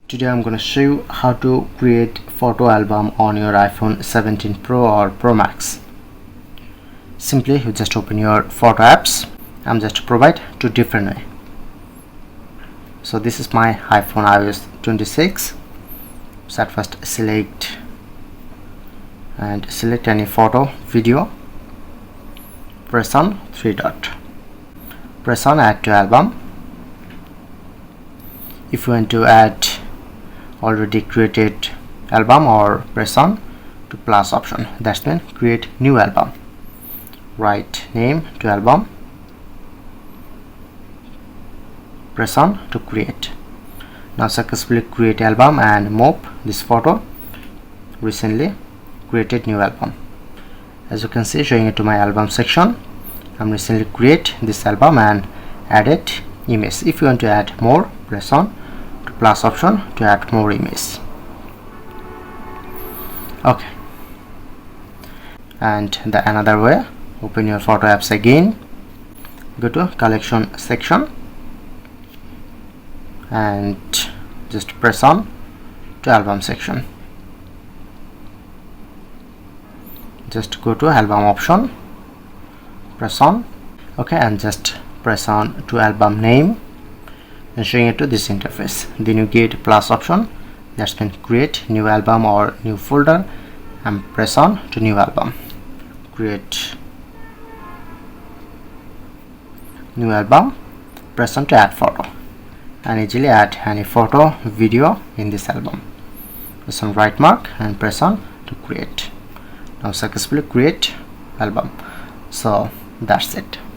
Today I'm going to show you how to create photo album on your iPhone 17 Pro or Pro Max. Simply you just open your photo apps. I'm just provide two different way. So this is my iPhone iOS 26. So at first select any photo, video. Press on three dot. Press on add to album. If you want to add already created album, or press on to plus option, that's mean create new album. Write name to album, press on to create. Now successfully create album and move this photo recently created new album. As you can see, showing it to my album section. I'm recently create this album and added image. If you want to add more, press on to plus option to add more image. Okay, and the another way, open your photo apps again, go to collection section and just press on to album section. Just go to album option, press on. Okay, and just press on to album name and showing it to this interface. Then you get plus option, that's mean create new album or new folder, and press on to new album. Create new album, press on to add photo, and easily add any photo, video in this album. Press on right mark and press on to create. Now successfully create album. So that's it.